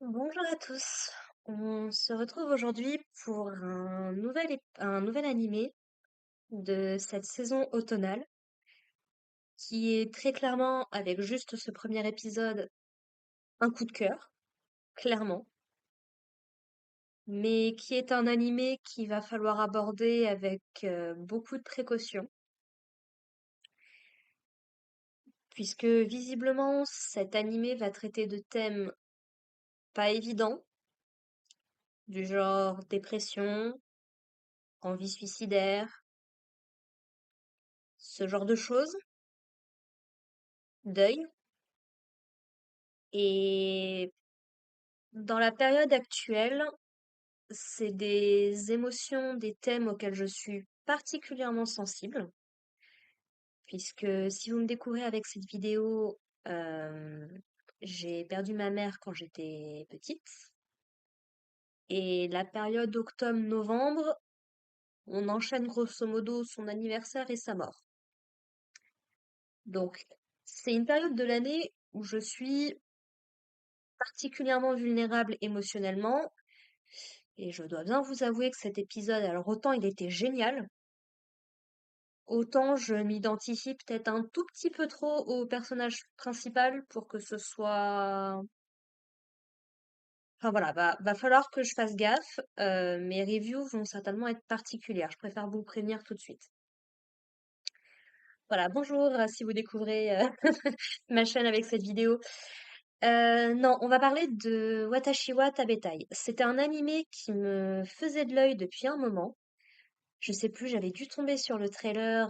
Bonjour à tous. On se retrouve aujourd'hui pour un nouvel animé de cette saison automnale qui est très clairement, avec juste ce premier épisode, un coup de cœur, clairement, mais qui est un animé qu'il va falloir aborder avec beaucoup de précaution, puisque visiblement cet animé va traiter de thèmes pas évidents, du genre dépression, envie suicidaire, ce genre de choses, deuil. Et dans la période actuelle, c'est des émotions, des thèmes auxquels je suis particulièrement sensible, puisque si vous me découvrez avec cette vidéo, euh, j'ai perdu ma mère quand j'étais petite, et la période octobre-novembre, on enchaîne grosso modo son anniversaire et sa mort. Donc, c'est une période de l'année où je suis particulièrement vulnérable émotionnellement. Et je dois bien vous avouer que cet épisode, alors autant il était génial, autant je m'identifie peut-être un tout petit peu trop au personnage principal pour que ce soit... Enfin voilà, va falloir que je fasse gaffe. Mes reviews vont certainement être particulières. Je préfère vous prévenir tout de suite. Voilà, bonjour si vous découvrez ma chaîne avec cette vidéo. Non, on va parler de Watashi wa Tabetai. C'était un animé qui me faisait de l'œil depuis un moment. Je sais plus, j'avais dû tomber sur le trailer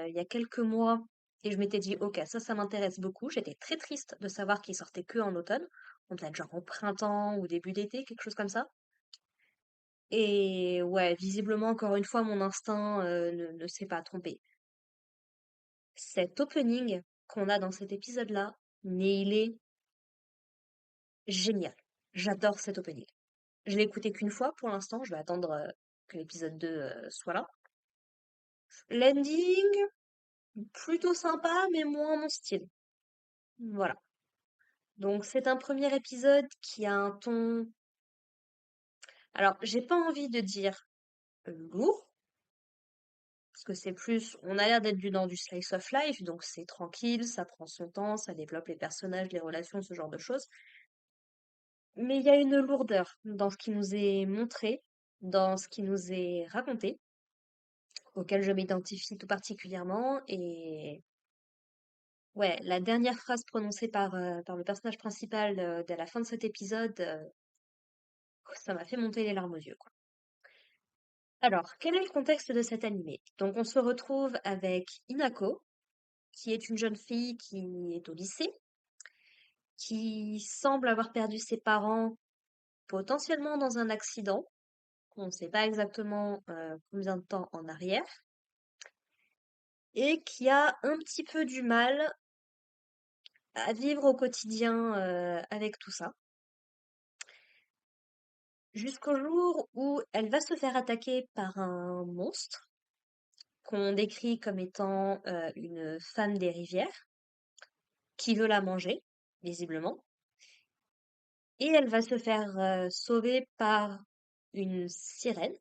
il y a quelques mois et je m'étais dit, ok, ça m'intéresse beaucoup. J'étais très triste de savoir qu'il sortait que en automne, donc peut-être genre en printemps ou début d'été, quelque chose comme ça. Et ouais, visiblement, encore une fois, mon instinct ne s'est pas trompé. Cet opening qu'on a dans cet épisode-là, mais il est génial. J'adore cet opening. Je l'ai écouté qu'une fois pour l'instant, je vais attendre que l'épisode 2 soit là. L'ending, plutôt sympa, mais moins mon style. Voilà. Donc c'est un premier épisode qui a un ton... Alors, j'ai pas envie de dire lourd, parce que c'est plus... On a l'air d'être dans du slice of life, donc c'est tranquille, ça prend son temps, ça développe les personnages, les relations, ce genre de choses. Mais il y a une lourdeur dans ce qui nous est montré, dans ce qui nous est raconté, auquel je m'identifie tout particulièrement. Et ouais, la dernière phrase prononcée par le personnage principal dès la fin de cet épisode, ça m'a fait monter les larmes aux yeux, quoi. Alors, quel est le contexte de cet animé? Donc, on se retrouve avec Inako, qui est une jeune fille qui est au lycée, qui semble avoir perdu ses parents potentiellement dans un accident. On ne sait pas exactement combien de temps en arrière, et qui a un petit peu du mal à vivre au quotidien avec tout ça. Jusqu'au jour où elle va se faire attaquer par un monstre qu'on décrit comme étant une femme des rivières qui veut la manger, visiblement. Et elle va se faire sauver par une sirène.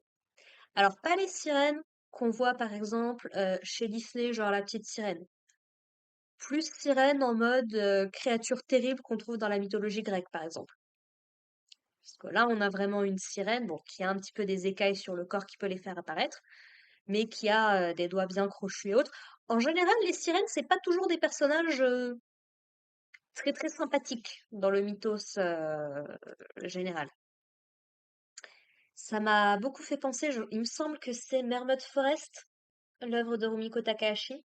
Alors, pas les sirènes qu'on voit par exemple chez Disney, genre la petite sirène. Plus sirène en mode créature terrible qu'on trouve dans la mythologie grecque, par exemple. Parce que là, on a vraiment une sirène, bon, qui a un petit peu des écailles sur le corps qui peut les faire apparaître, mais qui a des doigts bien crochus et autres. En général, les sirènes, c'est pas toujours des personnages très très sympathiques dans le mythos général. Ça m'a beaucoup fait penser, il me semble que c'est Mermaid Forest, l'œuvre de Rumiko Takahashi.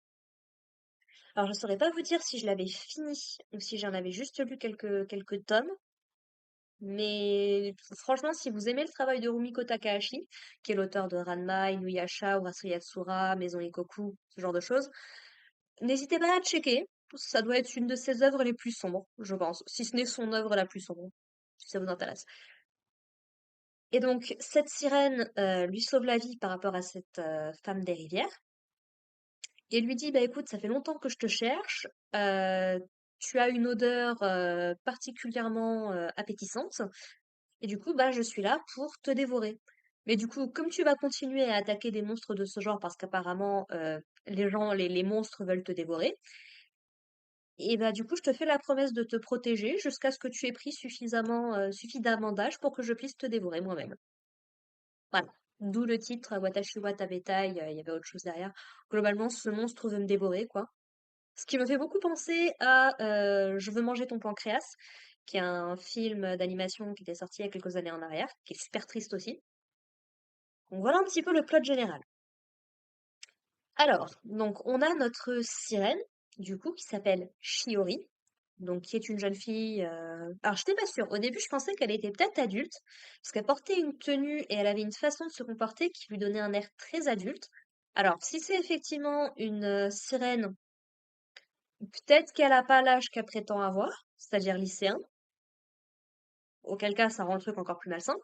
Alors je saurais pas vous dire si je l'avais fini ou si j'en avais juste lu quelques tomes, mais franchement, si vous aimez le travail de Rumiko Takahashi, qui est l'auteur de Ranma, Inuyasha, Urasu Yatsura, Maison Ikoku, ce genre de choses, n'hésitez pas à checker. Ça doit être une de ses œuvres les plus sombres, je pense, si ce n'est son œuvre la plus sombre, si ça vous intéresse. Et donc, cette sirène lui sauve la vie par rapport à cette femme des rivières et lui dit, bah écoute, ça fait longtemps que je te cherche, tu as une odeur particulièrement appétissante, et du coup, bah, je suis là pour te dévorer. Mais du coup, comme tu vas continuer à attaquer des monstres de ce genre, parce qu'apparemment, les monstres veulent te dévorer, et bah, du coup, je te fais la promesse de te protéger jusqu'à ce que tu aies pris suffisamment d'âge pour que je puisse te dévorer moi-même. Voilà. D'où le titre Watashi wa Tabetai, il y avait autre chose derrière. Globalement, ce monstre veut me dévorer, quoi. Ce qui me fait beaucoup penser à Je veux manger ton pancréas, qui est un film d'animation qui était sorti il y a quelques années en arrière, qui est super triste aussi. Donc voilà un petit peu le plot général. Alors, donc on a notre sirène, du coup, qui s'appelle Shiori, donc qui est une jeune fille. Alors j'étais pas sûre. Au début, je pensais qu'elle était peut-être adulte, parce qu'elle portait une tenue et elle avait une façon de se comporter qui lui donnait un air très adulte. Alors, si c'est effectivement une sirène, peut-être qu'elle a pas l'âge qu'elle prétend avoir, c'est-à-dire lycéen, auquel cas ça rend le truc encore plus malsain.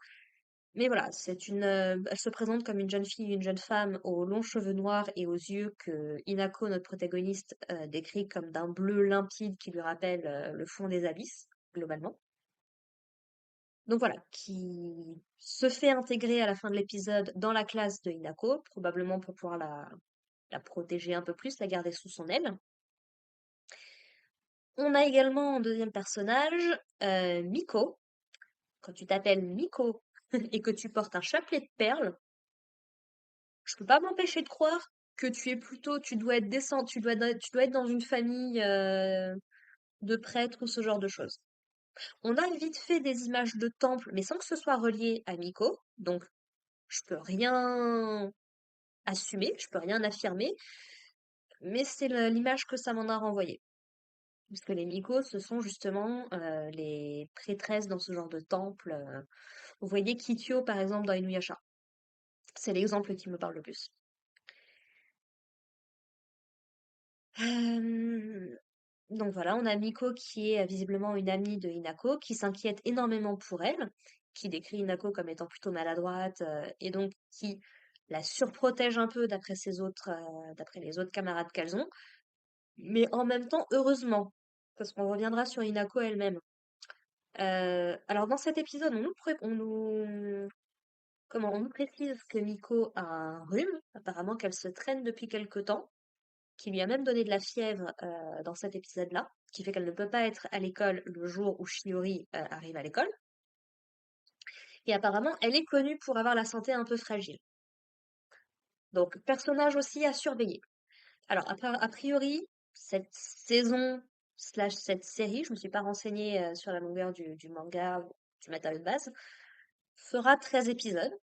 Mais voilà, elle se présente comme une jeune fille, une jeune femme aux longs cheveux noirs et aux yeux que Inako, notre protagoniste, décrit comme d'un bleu limpide qui lui rappelle le fond des abysses, globalement. Donc voilà, qui se fait intégrer à la fin de l'épisode dans la classe de Inako, probablement pour pouvoir la protéger un peu plus, la garder sous son aile. On a également en deuxième personnage Miko. Quand tu t'appelles Miko et que tu portes un chapelet de perles, je peux pas m'empêcher de croire que tu dois être tu dois être dans une famille de prêtres ou ce genre de choses. On a vite fait des images de temples, mais sans que ce soit relié à Miko, donc je peux rien assumer, je peux rien affirmer, mais c'est l'image que ça m'en a renvoyé. Parce que les Miko, ce sont justement les prêtresses dans ce genre de temple. Vous voyez Kitio, par exemple, dans Inuyasha. C'est l'exemple qui me parle le plus. Euh, Donc voilà, on a Miko qui est visiblement une amie de Hinako, qui s'inquiète énormément pour elle, qui décrit Hinako comme étant plutôt maladroite, et donc qui la surprotège un peu d'après les autres camarades qu'elles ont, mais en même temps, heureusement, parce qu'on reviendra sur Hinako elle-même. Alors dans cet épisode, on nous précise que Miko a un rhume, apparemment qu'elle se traîne depuis quelque temps, qui lui a même donné de la fièvre dans cet épisode-là, qui fait qu'elle ne peut pas être à l'école le jour où Shiori arrive à l'école. Et apparemment, elle est connue pour avoir la santé un peu fragile. Donc, personnage aussi à surveiller. Alors, a priori, cette saison slash cette série, je me suis pas renseignée sur la longueur du manga ou du matériau de base, fera 13 épisodes.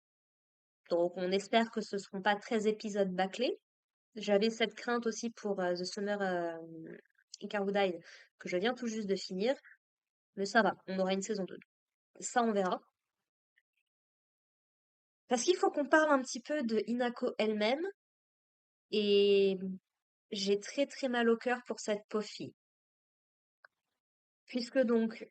Donc, on espère que ce ne seront pas 13 épisodes bâclés. J'avais cette crainte aussi pour The Summer Icarudai que je viens tout juste de finir, mais ça va, on aura une saison 2. Ça, on verra. Parce qu'il faut qu'on parle un petit peu de Hinako elle-même, et j'ai très très mal au cœur pour cette pauvre fille. Puisque donc,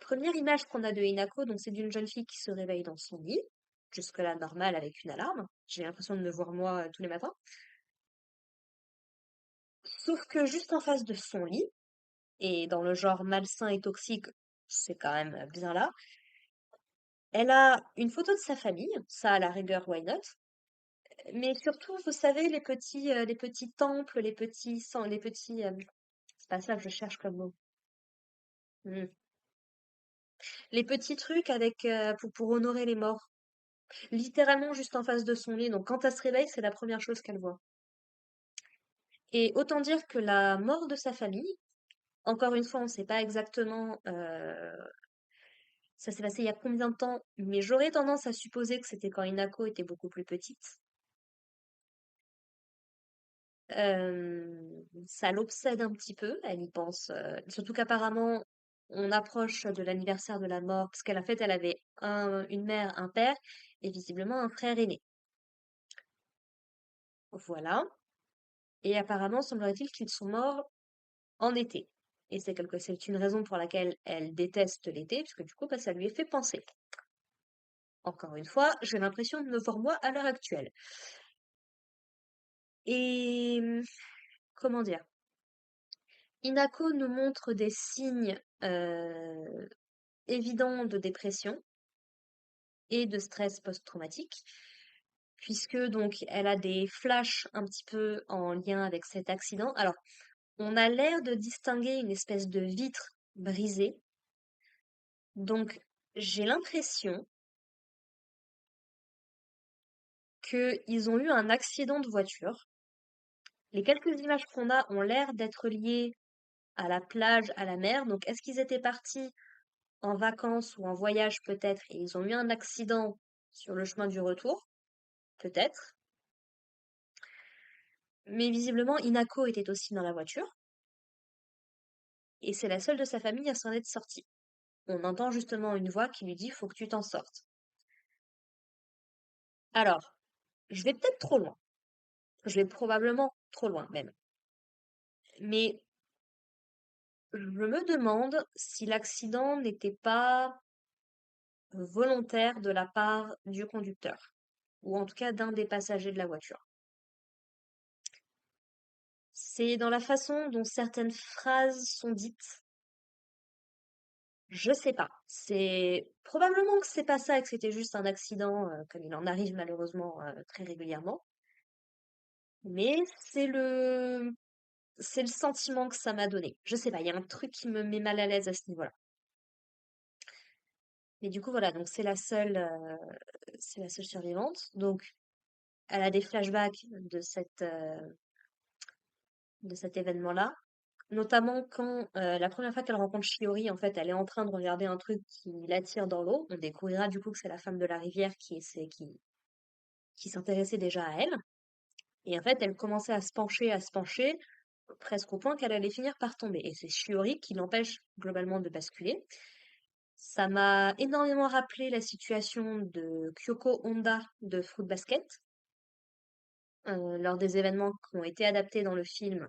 première image qu'on a de Hinako, donc c'est d'une jeune fille qui se réveille dans son lit, jusque-là normal avec une alarme. J'ai l'impression de me voir moi tous les matins. Sauf que juste en face de son lit, et dans le genre malsain et toxique, c'est quand même bien là, elle a une photo de sa famille, ça à la rigueur, why not? Mais surtout, vous savez, les petits temples, c'est pas ça que je cherche comme mot. Hmm. Les petits trucs pour honorer les morts. Littéralement juste en face de son lit. Donc quand elle se réveille, c'est la première chose qu'elle voit. Et autant dire que la mort de sa famille, encore une fois, on ne sait pas exactement ça s'est passé il y a combien de temps, mais j'aurais tendance à supposer que c'était quand Inako était beaucoup plus petite. Ça l'obsède un petit peu, elle y pense, surtout qu'apparemment on approche de l'anniversaire de la mort, parce qu'elle en fait elle avait une mère, un père et visiblement un frère aîné. Voilà. Et apparemment semblerait-il qu'ils sont morts en été. Et c'est une raison pour laquelle elle déteste l'été, puisque du coup bah, ça lui est fait penser. Encore une fois, j'ai l'impression de me voir moi à l'heure actuelle. Et comment dire? Inako nous montre des signes évidents de dépression et de stress post-traumatique, puisque donc elle a des flashs un petit peu en lien avec cet accident. Alors, on a l'air de distinguer une espèce de vitre brisée, donc j'ai l'impression qu'ils ont eu un accident de voiture. Les quelques images qu'on a ont l'air d'être liées à la plage, à la mer. Donc, est-ce qu'ils étaient partis en vacances ou en voyage peut-être et ils ont eu un accident sur le chemin du retour? Peut-être. Mais visiblement, Inako était aussi dans la voiture et c'est la seule de sa famille à s'en être sortie. On entend justement une voix qui lui dit faut que tu t'en sortes. Alors, je vais peut-être trop loin. Je vais probablement trop loin même. Mais je me demande si l'accident n'était pas volontaire de la part du conducteur, ou en tout cas d'un des passagers de la voiture. C'est dans la façon dont certaines phrases sont dites. Je sais pas. C'est probablement que c'est pas ça et que c'était juste un accident, comme il en arrive malheureusement très régulièrement. Mais c'est le sentiment que ça m'a donné. Je sais pas, il y a un truc qui me met mal à l'aise à ce niveau-là. Mais du coup voilà, donc c'est la seule survivante. Donc elle a des flashbacks de cet événement-là. Notamment quand la première fois qu'elle rencontre Shiori, en fait, elle est en train de regarder un truc qui l'attire dans l'eau. On découvrira du coup que c'est la femme de la rivière qui s'intéressait déjà à elle. Et en fait, elle commençait à se pencher, presque au point qu'elle allait finir par tomber. Et c'est Shiori qui l'empêche globalement de basculer. Ça m'a énormément rappelé la situation de Kyoko Honda de Fruit Basket, lors des événements qui ont été adaptés dans le film,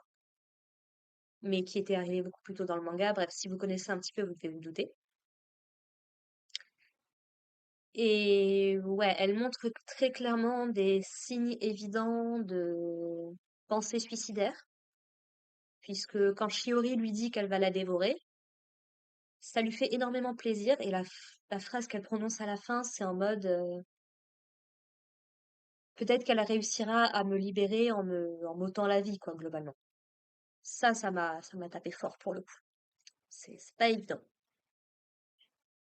mais qui étaient arrivés beaucoup plus tôt dans le manga. Bref, si vous connaissez un petit peu, vous devez vous douter. Et ouais, elle montre très clairement des signes évidents de pensée suicidaire, puisque quand Shiori lui dit qu'elle va la dévorer, ça lui fait énormément plaisir, et la phrase qu'elle prononce à la fin, c'est en mode peut-être qu'elle réussira à me libérer en m'ôtant la vie, quoi, globalement. Ça m'a tapé fort pour le coup. C'est pas évident.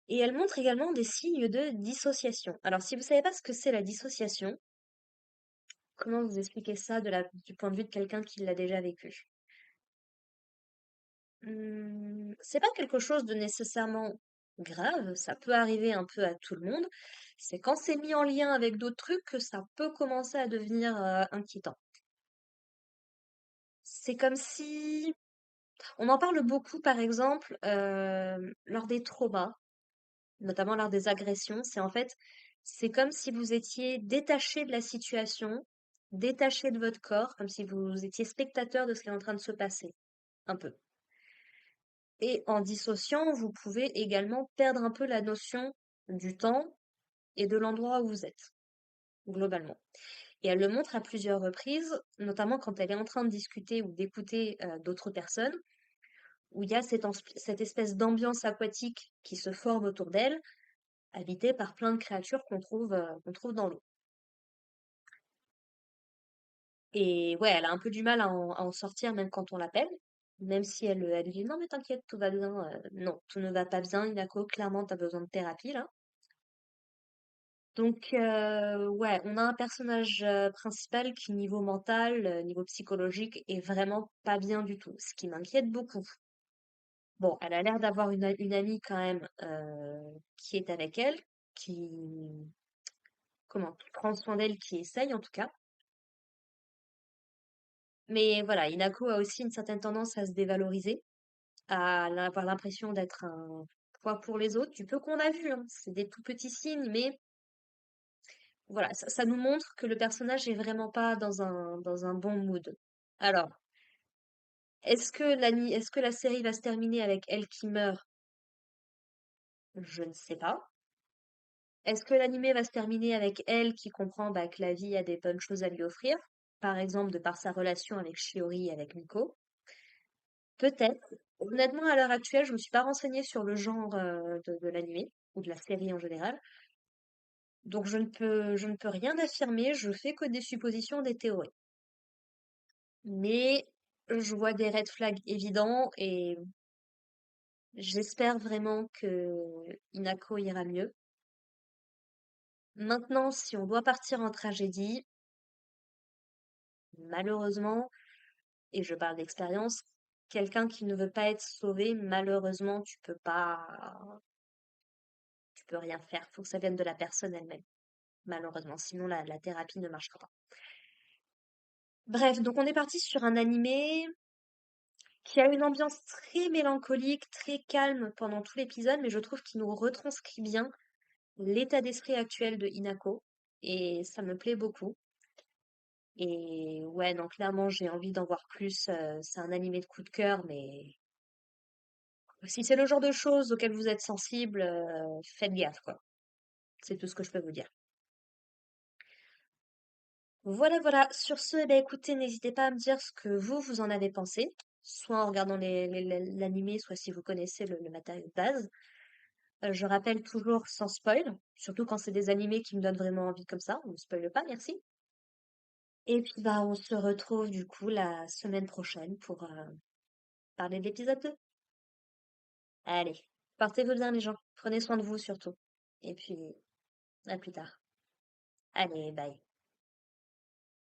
Et elle montre également des signes de dissociation. Alors, si vous savez pas ce que c'est la dissociation, comment vous expliquer ça du point de vue de quelqu'un qui l'a déjà vécu? C'est pas quelque chose de nécessairement grave, ça peut arriver un peu à tout le monde. C'est quand c'est mis en lien avec d'autres trucs que ça peut commencer à devenir inquiétant. C'est comme si... On en parle beaucoup, par exemple, lors des traumas, notamment lors des agressions. C'est comme si vous étiez détaché de la situation, détaché de votre corps, comme si vous étiez spectateur de ce qui est en train de se passer, un peu. Et en dissociant, vous pouvez également perdre un peu la notion du temps et de l'endroit où vous êtes, globalement. Et elle le montre à plusieurs reprises, notamment quand elle est en train de discuter ou d'écouter d'autres personnes, où il y a cette espèce d'ambiance aquatique qui se forme autour d'elle, habitée par plein de créatures qu'on trouve dans l'eau. Et ouais, elle a un peu du mal à en sortir même quand on l'appelle, même si elle dit non mais t'inquiète, tout va bien. Non, tout ne va pas bien, Inako, clairement t'as besoin de thérapie là. Donc, ouais, on a un personnage principal qui, niveau mental, niveau psychologique, est vraiment pas bien du tout, ce qui m'inquiète beaucoup. Bon, elle a l'air d'avoir une amie quand même qui est avec elle, qui, qui prend soin d'elle, qui essaye en tout cas. Mais voilà, Inako a aussi une certaine tendance à se dévaloriser, avoir l'impression d'être un poids pour les autres, du peu qu'on a vu, hein. C'est des tout petits signes, mais voilà, ça nous montre que le personnage est vraiment pas dans un bon mood. Alors, est-ce que la série va se terminer avec elle qui meurt? Je ne sais pas. Est-ce que l'animé va se terminer avec elle qui comprend bah, que la vie a des bonnes choses à lui offrir? Par exemple, de par sa relation avec Shiori et avec Miko? Peut-être. Honnêtement, à l'heure actuelle, je me suis pas renseignée sur le genre de l'animé ou de la série en général. Donc je ne peux rien affirmer, je fais que des suppositions, des théories. Mais je vois des red flags évidents et j'espère vraiment que Inako ira mieux. Maintenant, si on doit partir en tragédie, malheureusement, et je parle d'expérience, quelqu'un qui ne veut pas être sauvé, malheureusement, tu peux rien faire. Faut que ça vienne de la personne elle-même, malheureusement. Sinon, la thérapie ne marchera pas. Bref, donc on est parti sur un animé qui a une ambiance très mélancolique, très calme pendant tout l'épisode, mais je trouve qu'il nous retranscrit bien l'état d'esprit actuel de Hinako. Et ça me plaît beaucoup. Et ouais, donc clairement, j'ai envie d'en voir plus. C'est un animé de coup de cœur, mais si c'est le genre de choses auxquelles vous êtes sensible, faites gaffe, quoi. C'est tout ce que je peux vous dire. Voilà, voilà. Sur ce, eh ben, écoutez, n'hésitez pas à me dire ce que vous en avez pensé, soit en regardant l'animé, soit si vous connaissez le matériau de base. Je rappelle toujours sans spoil, surtout quand c'est des animés qui me donnent vraiment envie comme ça. On ne spoile pas, merci. Et puis bah on se retrouve du coup la semaine prochaine pour parler de l'épisode 2. Allez, portez-vous bien les gens. Prenez soin de vous surtout. Et puis à plus tard. Allez, bye.